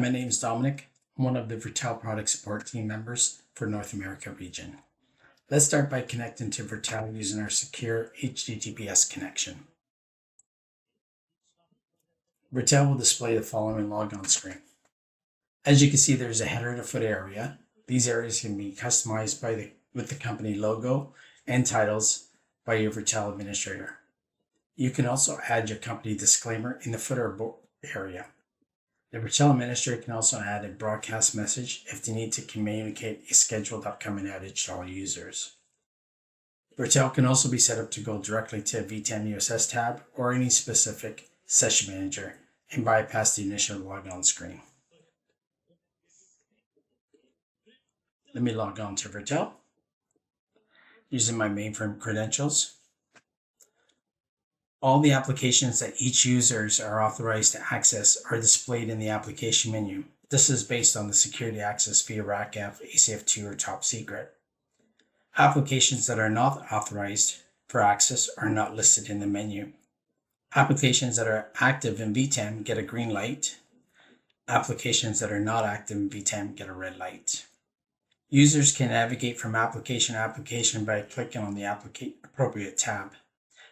my name is Dominic. I'm one of the Virtel product support team members for North America region. Let's start by connecting to Virtel using our secure HTTPS connection. Virtel will display the following logon screen. As you can see, there's a header and a footer area. These areas can be customized with the company logo and titles by your Virtel administrator. You can also add your company disclaimer in the footer area. The Virtel administrator can also add a broadcast message if they need to communicate a scheduled upcoming outage to all users. Virtel can also be set up to go directly to a VTAM USS tab or any specific session manager and bypass the initial logon screen. Let me log on to Virtel using my mainframe credentials. All the applications that each users are authorized to access are displayed in the application menu. This is based on the security access via RACF, ACF2, or Top Secret. Applications that are not authorized for access are not listed in the menu. Applications that are active in VTAM get a green light. Applications that are not active in VTAM get a red light. Users can navigate from application to application by clicking on the appropriate tab.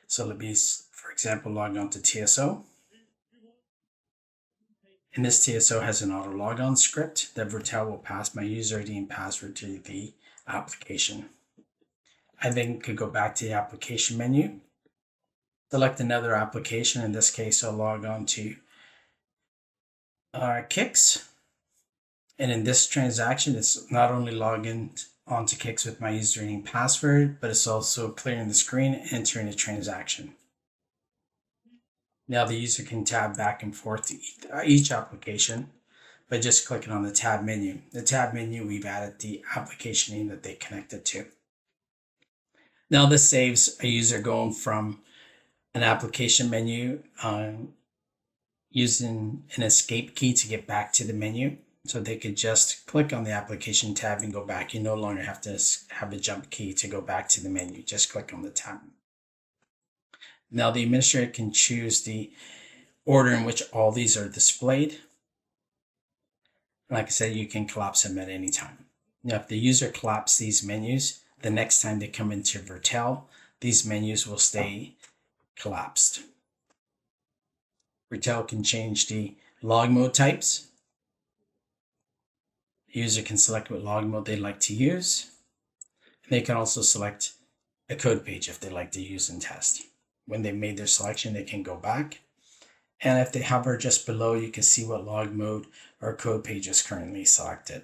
So let me, for example, log on to TSO. And this TSO has an auto logon script that Virtel will pass my user ID and password to the application. I then could go back to the application menu, select another application. In this case, I'll log on to Kix. And in this transaction, it's not only logging onto Kix with my username and password, but it's also clearing the screen and entering a transaction. Now the user can tab back and forth to each application by just clicking on the tab menu. The tab menu, we've added the application name that they connected to. Now this saves a user going from an application menu using an escape key to get back to the menu. So they could just click on the application tab and go back. You no longer have to have a jump key to go back to the menu. Just click on the tab. Now the administrator can choose the order in which all these are displayed. Like I said, you can collapse them at any time. Now if the user collapses these menus, the next time they come into Virtel, these menus will stay collapsed. Virtel can change the log mode types. The user can select what log mode they'd like to use. And they can also select a code page if they like to use and test. When they've made their selection, they can go back. And if they hover just below, you can see what log mode or code page is currently selected.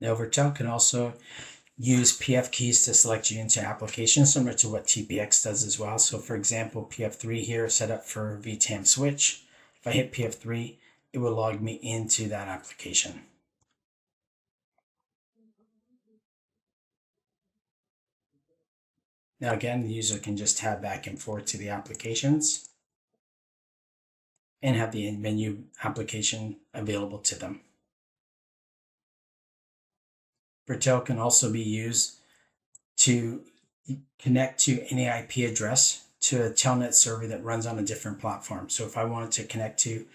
Now Virtel can also use PF keys to select you into applications, similar to what TPX does as well. So for example, PF3 here is set up for VTAM switch. If I hit PF3, it will log me into that application. Now again, the user can just tab back and forth to the applications and have the menu application available to them. Virtel can also be used to connect to any IP address to a telnet server that runs on a different platform. So if I wanted to connect to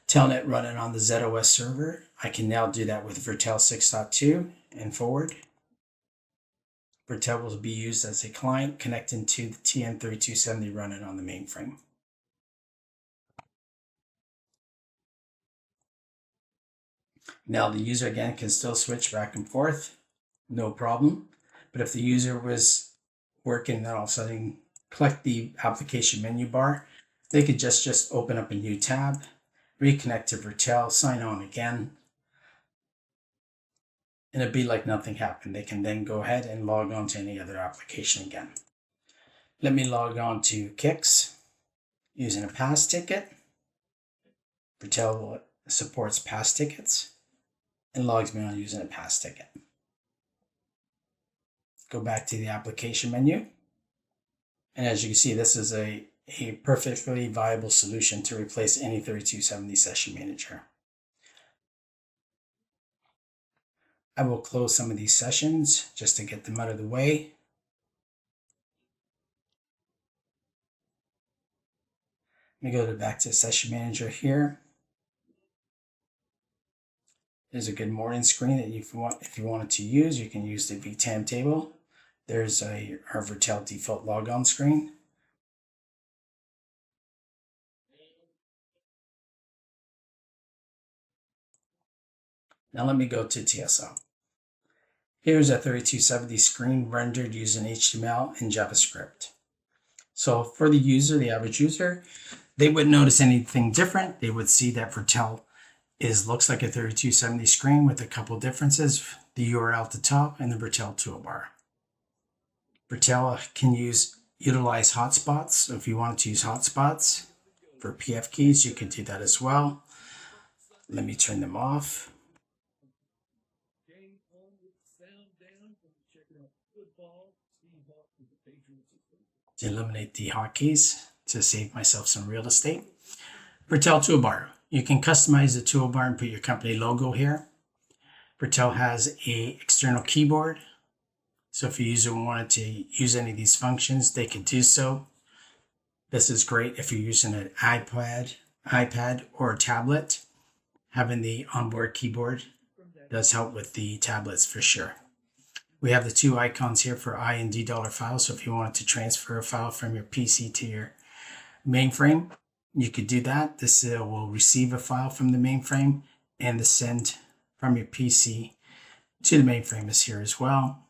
telnet running on the ZOS server, I can now do that with Virtel 6.2 and forward. Virtel will be used as a client connecting to the TN3270 running on the mainframe. Now the user again can still switch back and forth, no problem. But if the user was working and all of a sudden click the application menu bar, they could just open up a new tab, reconnect to Virtel, sign on again, and it'd be like nothing happened. They can then go ahead and log on to any other application again. Let me log on to Kix using a pass ticket. Virtel supports pass tickets and logs me on using a pass ticket. Go back to the application menu. And as you can see, this is a perfectly viable solution to replace any 3270 session manager. I will close some of these sessions just to get them out of the way. Let me go back to Session Manager here. There's a good morning screen that if you wanted to use, you can use the VTAM table. There's our Virtel default logon screen. Now let me go to TSL. Here's a 3270 screen rendered using HTML and JavaScript. So for the user, the average user, they wouldn't notice anything different. They would see that Virtel looks like a 3270 screen with a couple differences, the URL at the top and the Virtel toolbar. Virtel can utilize hotspots. So if you wanted to use hotspots for PF keys, you can do that as well. Let me turn them off. To eliminate the hotkeys to save myself some real estate. Virtel toolbar. You can customize the toolbar and put your company logo here. Virtel has an external keyboard. So if a user wanted to use any of these functions, they can do so. This is great if you're using an iPad or a tablet. Having the onboard keyboard does help with the tablets for sure. We have the two icons here for I and $D files. So if you wanted to transfer a file from your PC to your mainframe, you could do that. This will receive a file from the mainframe, and the send from your PC to the mainframe is here as well.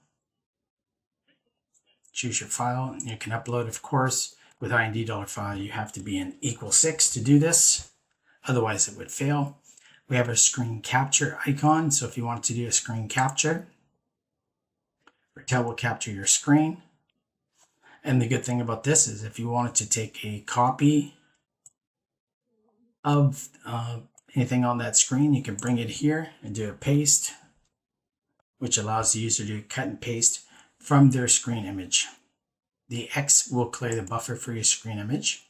Choose your file, and you can upload, of course. With I and $D file, you have to be in =6 to do this. Otherwise, it would fail. We have a screen capture icon. So if you want to do a screen capture, Virtel will capture your screen. And the good thing about this is if you wanted to take a copy of anything on that screen, you can bring it here and do a paste, which allows the user to cut and paste from their screen image. The X will clear the buffer for your screen image.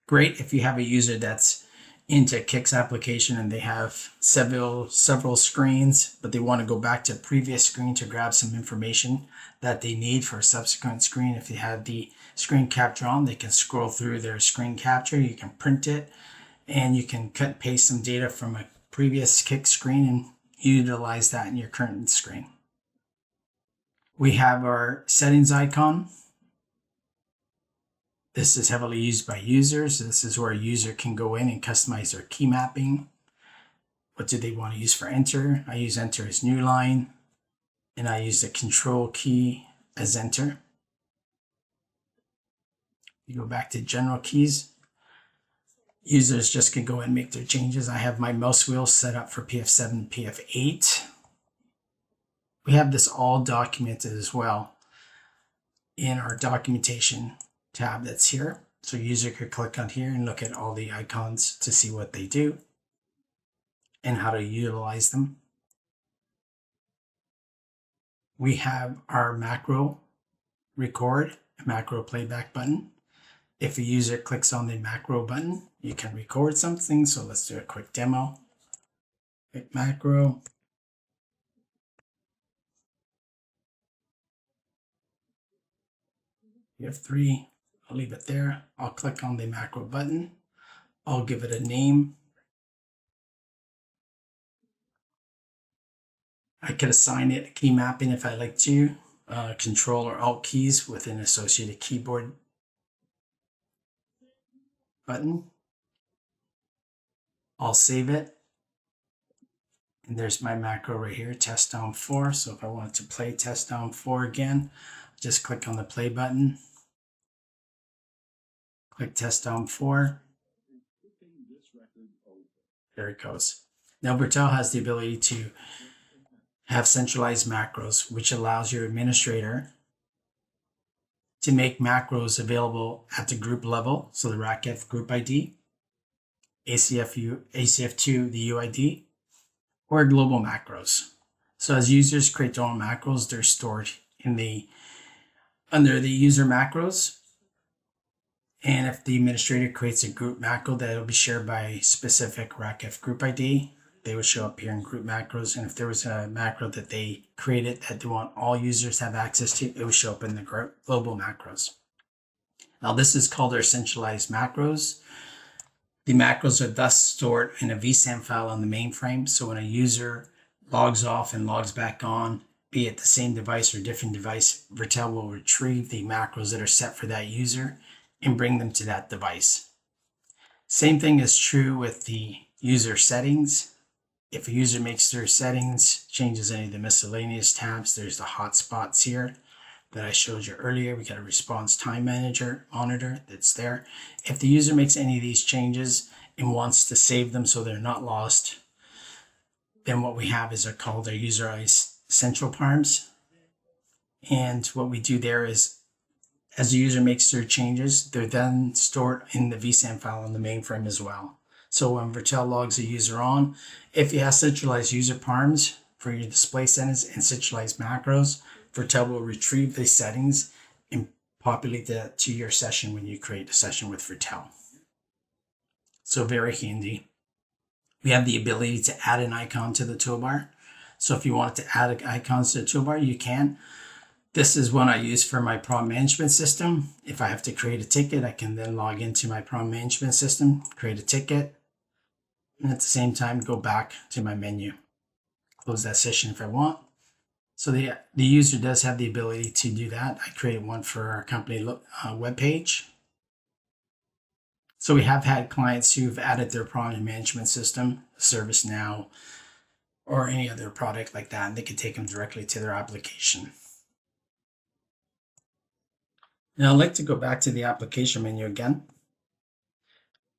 Great if you have a user that's into Kik's application and they have several screens, but they want to go back to a previous screen to grab some information that they need for a subsequent screen. If they have the screen capture on, they can scroll through their screen capture. You can print it, and you can cut and paste some data from a previous Kik screen and utilize that in your current screen. We have our settings icon. This is heavily used by users. This is where a user can go in and customize their key mapping. What do they want to use for enter? I use enter as new line, and I use the control key as enter. You go back to general keys. Users just can go and make their changes. I have my mouse wheel set up for PF7 and PF8. We have this all documented as well in our documentation tab that's here. So user could click on here and look at all the icons to see what they do and how to utilize them. We have our macro record, macro playback button. If a user clicks on the macro button, you can record something. So let's do a quick demo. Click macro. You have 3. I'll leave it there. I'll click on the macro button. I'll give it a name. I could assign it a key mapping if I like to. Control or Alt keys with an associated keyboard button. I'll save it. And there's my macro right here, test down 4. So if I wanted to play test down 4 again, just click on the play button. Click test down 4. There it goes. Now Virtel has the ability to have centralized macros, which allows your administrator to make macros available at the group level. So the RACF group ID, ACF2, the UID, or global macros. So as users create their own macros, they're stored under the user macros. And if the administrator creates a group macro that will be shared by a specific RACF group ID, they would show up here in group macros. And if there was a macro that they created that they want all users to have access to, it would show up in the global macros. Now this is called our centralized macros. The macros are thus stored in a VTAM file on the mainframe. So when a user logs off and logs back on, be it the same device or different device, Virtel will retrieve the macros that are set for that user and bring them to that device. Same thing is true with the user settings. If a user makes their settings, changes any of the miscellaneous tabs, there's the hotspots here that I showed you earlier. We got a response time monitor that's there. If the user makes any of these changes and wants to save them so they're not lost, then what we have is called our user central params. And what we do there is, as the user makes their changes, they're then stored in the VTAM file on the mainframe as well. So when Virtel logs a user on, if you have centralized user params for your display settings and centralized macros, Virtel will retrieve the settings and populate that to your session when you create a session with Virtel. So very handy. We have the ability to add an icon to the toolbar. So if you want to add icons to the toolbar, you can. This is one I use for my problem management system. If I have to create a ticket, I can then log into my problem management system, create a ticket, and at the same time, go back to my menu. Close that session if I want. So the user does have the ability to do that. I created one for our company webpage. So we have had clients who've added their problem management system, ServiceNow, or any other product like that, and they can take them directly to their application. Now I'd like to go back to the application menu again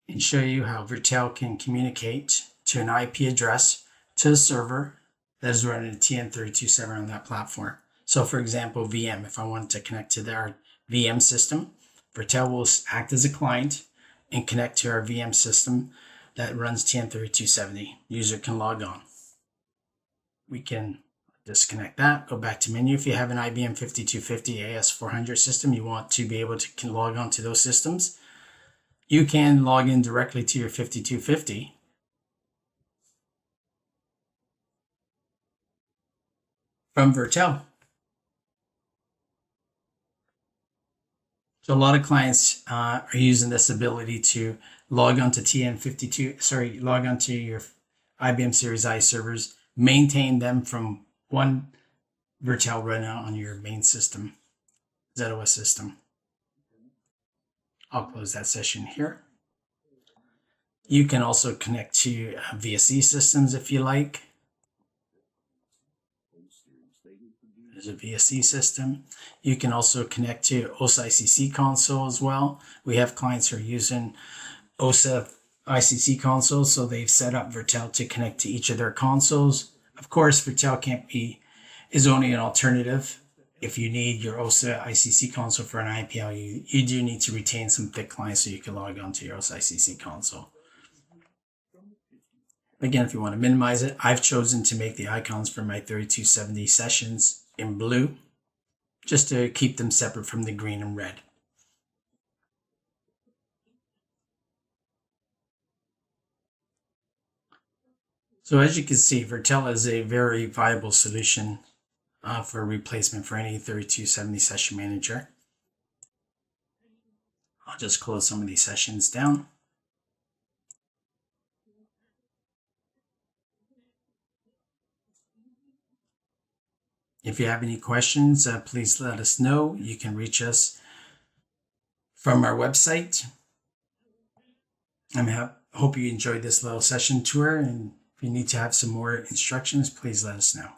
and show you how Virtel can communicate to an IP address to the server that is running a TN32 server on that platform. So for example, VM, if I wanted to connect to their VM system, Virtel will act as a client and connect to our VM system that runs TN3270. User can log on. We can disconnect that, go back to menu. If you have an IBM 5250 AS400 system, you want to be able to log on to those systems, you can log in directly to your 5250 from Virtel. So a lot of clients are using this ability to log on to log on to your IBM Series I servers, maintain them from one Virtel runout on your main system, ZOS system. I'll close that session here. You can also connect to VSE systems if you like. There's a VSE system. You can also connect to OSA ICC console as well. We have clients who are using OSA ICC consoles, so they've set up Virtel to connect to each of their consoles. Of course, Virtel is only an alternative. If you need your OSA ICC console for an IPL, you do need to retain some thick clients so you can log on to your OSA ICC console. Again, if you want to minimize it, I've chosen to make the icons for my 3270 sessions in blue, just to keep them separate from the green and red. So as you can see, Virtel is a very viable solution for a replacement for any 3270 session manager. I'll just close some of these sessions down. If you have any questions, please let us know. You can reach us from our website. I hope you enjoyed this little session tour, and if you need to have some more instructions, please let us know.